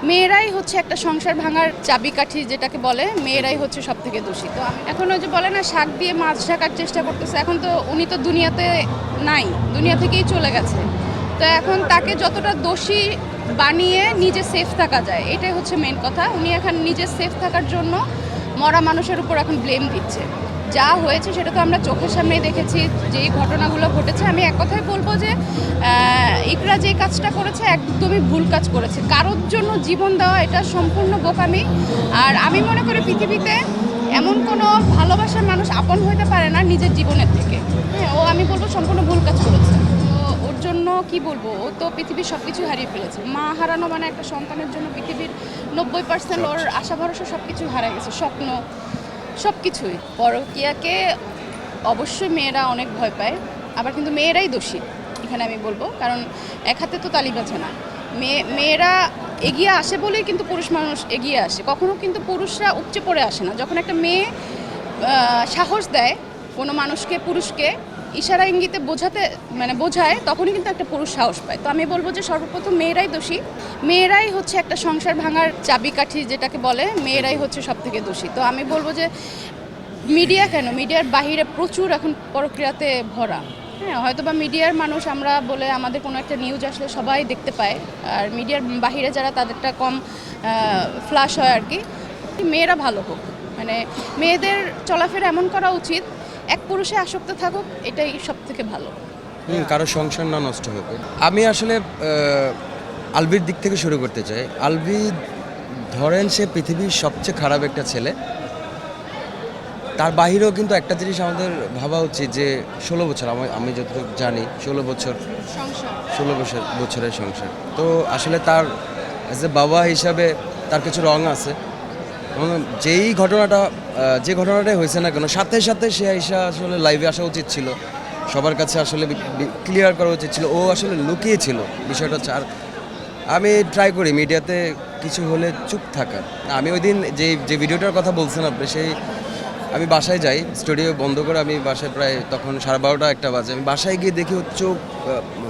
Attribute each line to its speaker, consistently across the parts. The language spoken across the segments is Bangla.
Speaker 1: মেয়েরাই হচ্ছে একটা সংসার ভাঙার চাবিকাঠি যেটাকে বলে, মেয়েরাই হচ্ছে সব থেকে দোষী। তো এখন ওই যে বলে না, শাক দিয়ে মাছ ঢাকার চেষ্টা করতেছে। এখন তো উনি তো দুনিয়াতে নাই, দুনিয়া থেকেই চলে গেছে। তো এখন তাকে যতটা দোষী বানিয়ে নিজে সেফ থাকা যায়, এটাই হচ্ছে মেন কথা। উনি এখন নিজে সেফ থাকার জন্য মরা মানুষের উপর এখন ব্লেম দিচ্ছে। যা হয়েছে সেটা তো আমরা চোখের সামনেই দেখেছি, যেই ঘটনাগুলো ঘটেছে। আমি এক কথাই বলবো যে ইকরা যে কাজটা করেছে একদমই ভুল কাজ করেছে। কারোর জন্য জীবন দেওয়া এটা সম্পূর্ণ বোকামি। আর আমি মনে করি পৃথিবীতে এমন কোনো ভালোবাসার মানুষ আপন হইতে পারে না নিজের জীবনের থেকে। হ্যাঁ, ও আমি বলবো সম্পূর্ণ ভুল কাজ করেছে। তো ওর জন্য কি বলবো, ও তো পৃথিবীর সব কিছু হারিয়ে ফেলেছে। মা হারানো মানে একটা সন্তানের জন্য পৃথিবীর 90% ওর আশা ভরসা সব কিছু হারিয়ে গেছে, স্বপ্ন সব কিছুই। পরকীয়াকে অবশ্যই মেয়েরা অনেক ভয় পায়, আবার কিন্তু মেয়েরাই দোষী এখানে আমি বলবো। কারণ এক হাতে তো তালি বাজে না। মেয়েরা এগিয়ে আসে বলেই কিন্তু পুরুষ মানুষ এগিয়ে আসে। কখনো কিন্তু পুরুষরা উপচে পড়ে আসে না। যখন একটা মেয়ে সাহস দেয় কোনো মানুষকে, পুরুষকে ইশারা ইঙ্গিতে বোঝায়, তখনই কিন্তু একটা পুরুষ সাহস পায়। তো আমি বলবো যে সর্বপ্রথম মেয়েরাই দোষী। মেয়েরাই হচ্ছে একটা সংসার ভাঙার চাবিকাঠি যেটাকে বলে, মেয়েরাই হচ্ছে সব থেকে দোষী। তো আমি বলবো যে মিডিয়া কেন, মিডিয়ার বাহিরে প্রচুর এখন পরক্রিয়াতে ভরা। হ্যাঁ, হয়তো বা মিডিয়ার মানুষ আমরা বলে আমাদের কোনো একটা নিউজ আসলে সবাই দেখতে পায়, আর মিডিয়ার বাহিরে যারা তাদেরটা কম ফ্ল্যাশ হয় আর কি। মেয়েরা ভালো হোক, মানে মেয়েদের চলাফেরা এমন করা উচিত, এক পুরুষে আসক্ত থাকুক, এটাই সব থেকে ভালো।
Speaker 2: কারো সংসার না নষ্ট হবে। আমি আসলে আলবির দিক থেকে শুরু করতে চাই। আলবি ধরেন সে পৃথিবীর সবচেয়ে খারাপ একটা ছেলে, তার বাহিরেও কিন্তু একটা জিনিস আমাদের ভাবা উচিত যে 16 বছর, আমি যতটুকু জানি 16 বছরের সংসার। তো আসলে তার অ্যাজ এ বাবা হিসাবে তার কিছু রং আছে। এবং যে ঘটনাটাই হয়েছে না কেন, সাথে সাথে সে আসলে লাইভে আসা উচিত ছিল, সবার কাছে আসলে ক্লিয়ার করা উচিত ছিল। ও আসলে লুকিয়েছিল বিষয়টা হচ্ছে। আর আমি ট্রাই করি মিডিয়াতে কিছু হলে চুপ থাকার। আমি ওই দিন যে ভিডিওটার কথা বলছেন আপনি, আমি বাসায় যাই, স্টুডিও বন্ধ করে আমি বাসায় প্রায় তখন 12:30 একটা বাজে। আমি বাসায় গিয়ে দেখি ওর চোখ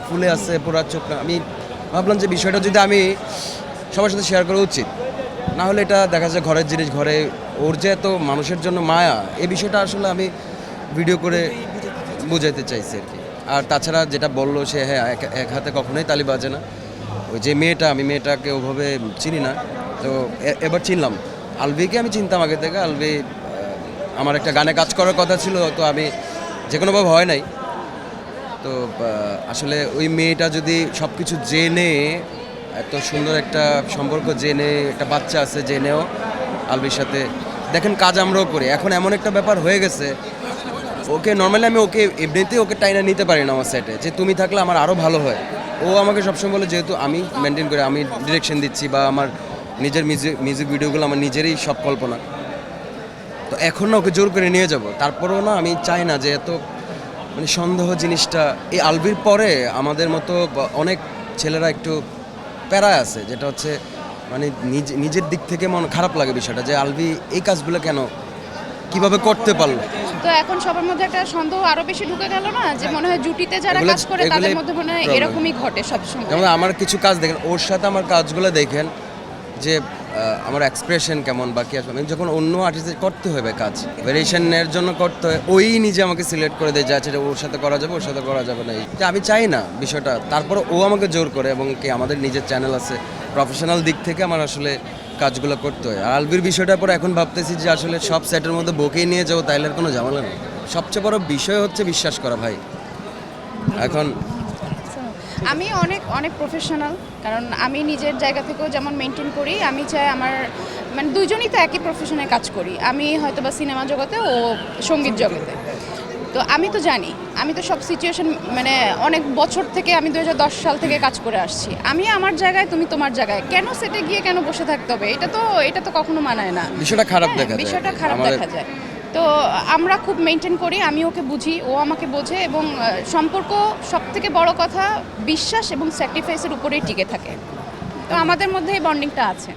Speaker 2: ফুলে আছে, পুরা চোখ না। আমি ভাবলাম যে বিষয়টা যদি আমি সবার সাথে শেয়ার করা উচিত, না হলে এটা দেখা যায় ঘরের জিনিস, ঘরে ওর যে এত মানুষের জন্য মায়া, এই বিষয়টা আসলে আমি ভিডিও করে বুঝাইতে চাইছি আর কি। আর তাছাড়া যেটা বললো সে, হ্যাঁ, এক হাতে কখনোই তালি বাজে না। ওই যে মেয়েটা, আমি মেয়েটাকে ওভাবে চিনি না, তো এবার চিনলাম। আলবিকে আমি চিনতাম আগে থেকে। আলবি আমার একটা গানে কাজ করার কথা ছিল, তো আমি যে কোনোভাবে হয় নাই। তো আসলে ওই মেয়েটা যদি সব কিছু জেনে, এত সুন্দর একটা সম্পর্ক জেনে, একটা বাচ্চা আছে জেনেও আলবির সাথে দেখেন কাজ আমরাও করি। এখন এমন একটা ব্যাপার হয়ে গেছে, ওকে নর্মালি আমি ওকে এমনিতেই ওকে টাইনা নিতে পারি না আমার সেটে, যে তুমি থাকলে আমার আরও ভালো হয়। ও আমাকে সবসময় বলে, যেহেতু আমি মেনটেন করে, আমি ডিরেকশন দিচ্ছি বা আমার নিজের মিউজিক ভিডিওগুলো আমার নিজেরই সব কল্পনা, তো এখন না ওকে জোর করে নিয়ে যাব। তারপরেও না, আমি চাই না যে এত মানে সন্দেহ জিনিসটা। এই আলবির পরে আমাদের মতো অনেক ছেলেরা একটু প্যারায় আছে, যেটা হচ্ছে মানে নিজের দিক থেকে মন খারাপ লাগে বিষয়টা, যে আলবি এই কাজগুলো কেন, কিভাবে করতে পারলো।
Speaker 1: তো এখন সবার মধ্যে একটা সন্দেহ আরো বেশি ঢুকে গেল না, যে মনে হয় জুটিতে যারা কাজ করে তাদের মধ্যে মনে হয় এরকমই ঘটে সবসময়।
Speaker 2: যেমন আমার কিছু কাজ দেখেন, ওর সাথে আমার কাজগুলো দেখেন যে আমার এক্সপ্রেশন কেমন বা কি আসবে। আমি যখন অন্য আর্টিস্টের করতে হবে কাজ, ভেরিয়েশনের জন্য করতে হয়, ওই নিজে আমাকে সিলেক্ট করে দেয়, যা সেটা ওর সাথে করা যাবে, ওর সাথে করা যাবে না। যে আমি চাই না বিষয়টা, তারপরে ও আমাকে জোর করে। এবং কি আমাদের নিজের চ্যানেল আছে, প্রফেশনাল দিক থেকে আমার আসলে কাজগুলো করতে হয়। আর আলবির বিষয়টার পর এখন ভাবতেছি যে আসলে সব সেটের মধ্যে বকেই নিয়ে যাবো, তাইলে আর কোনো ঝামেলা নেই। সবচেয়ে বড় বিষয় হচ্ছে বিশ্বাস করা ভাই। এখন
Speaker 1: আমি অনেক প্রফেশনাল, কারণ আমি নিজের জায়গা থেকেও যেমন মেনটেন করি। আমি চাই আমার মানে দুইজনই তো একই প্রফেশনে কাজ করি। আমি হয়তো বা সিনেমা জগতে, ও সঙ্গীত জগতে। তো আমি তো জানি, আমি তো সব সিচুয়েশন মানে অনেক বছর থেকে, আমি 2010 সাল থেকে কাজ করে আসছি। আমি আমার জায়গায়, তুমি তোমার জায়গায়, কেন সেটে গিয়ে কেন বসে থাকতে হবে? এটা তো কখনো মানায় না।
Speaker 2: বিষয়টা খারাপ দেখা যায়,
Speaker 1: বিষয়টা খারাপ দেখা যায়। তো আমরা খুব মেনটেন করি, আমি ওকে বুঝি, ও আমাকে বোঝে। এবং সম্পর্ক সবথেকে বড় কথা বিশ্বাস এবং স্যাক্রিফাইসের উপরেই টিকে থাকে। তো আমাদের মধ্যে এই বন্ডিংটা আছে।